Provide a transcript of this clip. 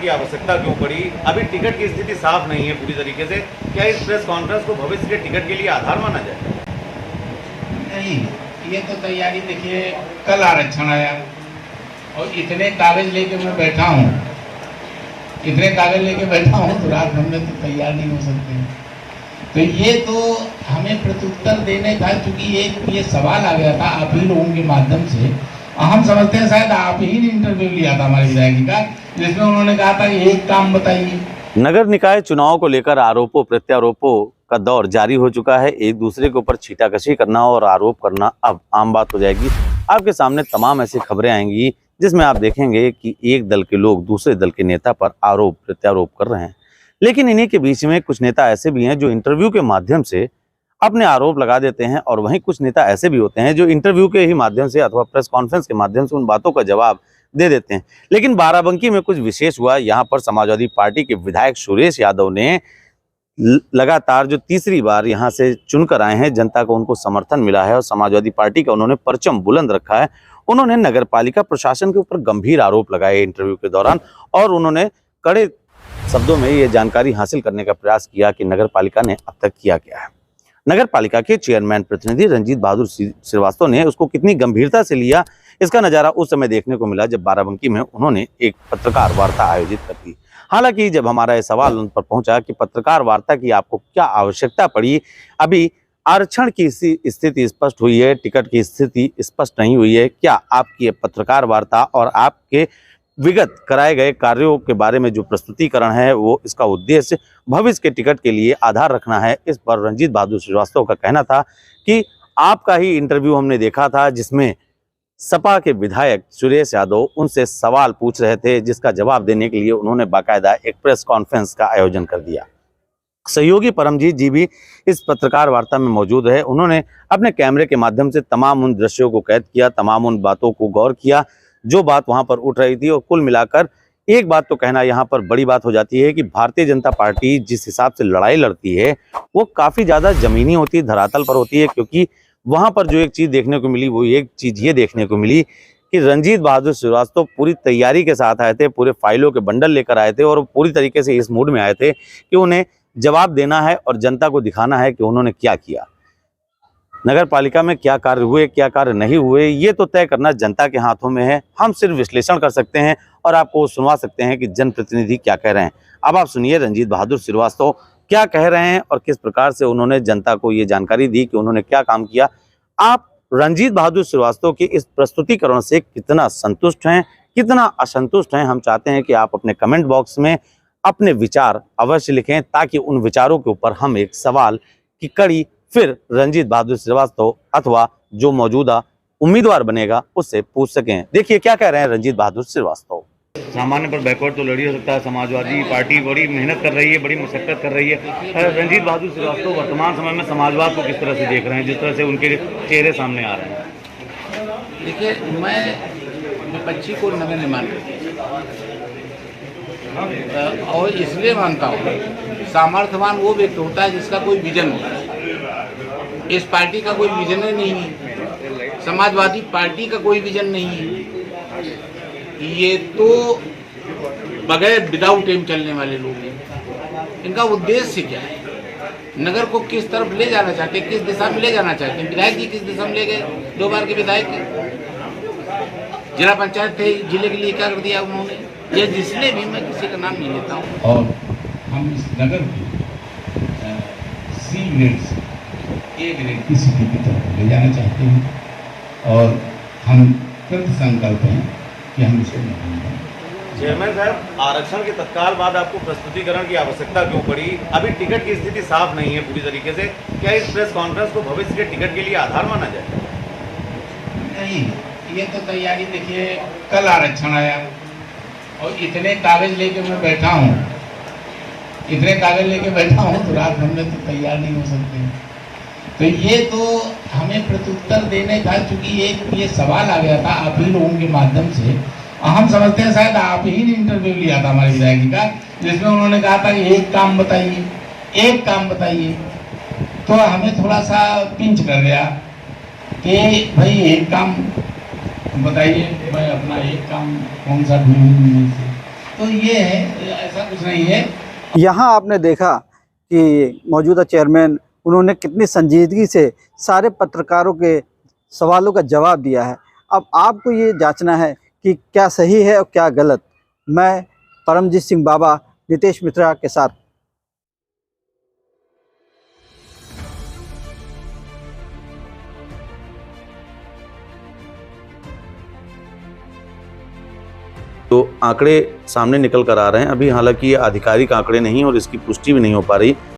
की आवश्यकता क्यों पड़ी? अभी टिकट की स्थिति साफ नहीं है पूरी तरीके से। क्या इस प्रेस कॉन्फ्रेंस को भविष्य के टिकट के लिए आधार माना जाए? नहीं, ये तो तैयारी देखिए, कल आरक्षण आया और इतने कागज लेके मैं बैठा हूँ, तो रात भर में तो तैयार नहीं हो सकते। तो ये तो हमें प्रत्युत्तर देने था, क्योंकि एक ये सवाल आ गया था आप ही लोगों के माध्यम से। हम समझते हैं शायद आप ही ने इंटरव्यू लिया था हमारे विधायक का, जिसमें उन्होंने कहा था कि एक काम बताइए। नगर निकाय चुनाव को लेकर आरोपों प्रत्यारोपों का दौर जारी हो चुका है। एक दूसरे के ऊपर छींटाकशी करना और आरोप करना अब आम बात हो जाएगी। आपके सामने तमाम ऐसी खबरें आएंगी जिसमें आप देखेंगे कि एक दल के लोग दूसरे दल के नेता पर आरोप प्रत्यारोप कर रहे हैं। लेकिन इन्हीं के बीच में कुछ नेता ऐसे भी हैं जो इंटरव्यू के माध्यम से अपने आरोप लगा देते हैं, और वहीं कुछ नेता ऐसे भी होते हैं जो इंटरव्यू के ही माध्यम से अथवा प्रेस कॉन्फ्रेंस के माध्यम से उन बातों का जवाब दे देते हैं। लेकिन बाराबंकी में कुछ विशेष हुआ। यहाँ पर समाजवादी पार्टी के विधायक सुरेश यादव ने लगातार जो तीसरी बार यहाँ से चुनकर आए हैं, जनता को उनको समर्थन मिला है और समाजवादी पार्टी का उन्होंने परचम बुलंद रखा है। उन्होंने नगरपालिका प्रशासन के ऊपर गंभीर आरोप लगाए इंटरव्यू के दौरान, और उन्होंने कड़े शब्दों में ये जानकारी हासिल करने का प्रयास किया कि नगरपालिका ने अब तक किया क्या है। नगरपालिका के चेयरमैन प्रतिनिधि रंजीत बहादुर श्रीवास्तव ने उसको कितनी गंभीरता से लिया, इसका नजारा उस समय देखने को मिला जब बाराबंकी में उन्होंने एक पत्रकार वार्ता आयोजित कर दी। हालांकि जब हमारा ये सवाल उन पर पहुंचा कि पत्रकार वार्ता की आपको क्या आवश्यकता पड़ी, अभी आरक्षण की स्थिति स्पष्ट हुई है, टिकट की स्थिति स्पष्ट नहीं हुई है, क्या आपकी पत्रकार वार्ता और आपके विगत कराए गए कार्यों के बारे में जो प्रस्तुतिकरण है वो इसका उद्देश्य भविष्य के टिकट के लिए आधार रखना है? इस पर रंजीत बहादुर श्रीवास्तव का कहना था कि आपका ही इंटरव्यू हमने देखा था जिसमें सपा के विधायक सुरेश यादव उनसे सवाल पूछ रहे थे, जिसका जवाब देने के लिए उन्होंने बाकायदा एक प्रेस कॉन्फ्रेंस का आयोजन कर दिया। सहयोगी परमजीत जी भी इस पत्रकार वार्ता में मौजूद है। उन्होंने अपने कैमरे के माध्यम से तमाम उन दृश्यों को कैद किया, तमाम उन बातों को गौर किया जो बात वहां पर उठ रही थी। और कुल मिलाकर एक बात तो कहना यहाँ पर बड़ी बात हो जाती है कि भारतीय जनता पार्टी जिस हिसाब से लड़ाई लड़ती है वो काफी ज्यादा जमीनी होती है, धरातल पर होती है। क्योंकि वहां पर जो एक चीज देखने को मिली वो एक चीज ये देखने को मिली कि रंजीत बहादुर श्रीवास्तव पूरी तैयारी के साथ आए थे, पूरे फाइलों के बंडल लेकर आए थे और पूरी तरीके से इस मूड में आए थे कि उन्हें जवाब देना है और जनता को दिखाना है कि उन्होंने क्या किया, नगर पालिका में क्या कार्य हुए, क्या कार्य नहीं हुए, ये तो तय करना जनता के हाथों में है। हम सिर्फ विश्लेषण कर सकते हैं और आपको सुनवा सकते हैं कि जनप्रतिनिधि क्या कह रहे हैं। अब आप सुनिए रंजीत बहादुर श्रीवास्तव क्या कह रहे हैं और किस प्रकार से उन्होंने जनता को ये जानकारी दी कि उन्होंने क्या काम किया। आप रंजीत बहादुर श्रीवास्तव की इस प्रस्तुतिकरण से कितना संतुष्ट हैं, कितना असंतुष्ट हैं, हम चाहते हैं कि आप अपने कमेंट बॉक्स में अपने विचार अवश्य लिखें, ताकि उन विचारों के ऊपर हम एक सवाल की कड़ी फिर रंजीत बहादुर श्रीवास्तव अथवा जो मौजूदा उम्मीदवार बनेगा उससे पूछ सकें। देखिए क्या कह रहे हैं रंजीत बहादुर श्रीवास्तव। सामान्य पर बैकवर्ड तो लड़ ही हो सकता है। समाजवादी पार्टी बड़ी मेहनत कर रही है, बड़ी मशक्कत कर रही है। रंजीत बहादुर श्रीवास्तव वर्तमान समय में समाजवाद को किस तरह से देख रहे हैं, जिस तरह से उनके चेहरे सामने आ रहे हैं? देखिए, मैं विपक्षी को नगर नहीं मानता और इसलिए मानता हूँ सामर्थ्यवान वो व्यक्ति होता है जिसका कोई विजन होता है। इस पार्टी का कोई विजन नहीं है, समाजवादी पार्टी का कोई विजन नहीं है। ये तो बगैर विदाउट एम चलने वाले लोग हैं। इनका उद्देश्य क्या है, नगर को किस तरफ ले जाना चाहते हैं, किस दिशा में ले जाना चाहते हैं। विधायक जी किस दिशा में ले गए, 2 बार के विधायक, जिला पंचायत थे, जिले के लिए क्या कर दिया उन्होंने, या जिसने भी, मैं किसी का नाम नहीं लेता हूँ। और हम इस नगर को C ग्रेड से A ग्रेड की सिटी की तरफ ले जाना चाहते हैं और हम कृत संकल्प हैं कि हम इसको नहीं। चेयरमैन साहब, आरक्षण के तत्काल बाद आपको प्रस्तुतिकरण की आवश्यकता क्यों पड़ी? अभी टिकट की स्थिति साफ नहीं है पूरी तरीके से। क्या इस प्रेस कॉन्फ्रेंस को भविष्य के टिकट के लिए आधार माना जाए? नहीं, ये तो तैयारी देखिए, कल आरक्षण आया और इतने कागज लेके मैं बैठा हूँ, तो रात भर में तो तैयार नहीं हो सकते। तो ये तो हमें प्रत्युत्तर देने था, क्योंकि एक ये सवाल आ गया था आप ही लोगों के माध्यम से। हम समझते हैं शायद आप ही ने इंटरव्यू लिया था हमारे विधायक जी का, जिसमें उन्होंने कहा था कि एक काम बताइए। तो हमें थोड़ा सा पिंच कर गया कि भाई एक काम बताइए। मैं अपना एक काम कौन सा ढूंढूं, तो ये है, ऐसा कुछ नहीं है। यहाँ आपने देखा कि मौजूदा चेयरमैन उन्होंने कितनी संजीदगी से सारे पत्रकारों के सवालों का जवाब दिया है। अब आपको ये जांचना है कि क्या सही है और क्या गलत। मैं परमजीत सिंह बाबा, नितेश मिश्रा के साथ। तो आंकड़े सामने निकल कर आ रहे हैं अभी, हालांकि ये आधिकारिक आंकड़े नहीं और इसकी पुष्टि भी नहीं हो पा रही।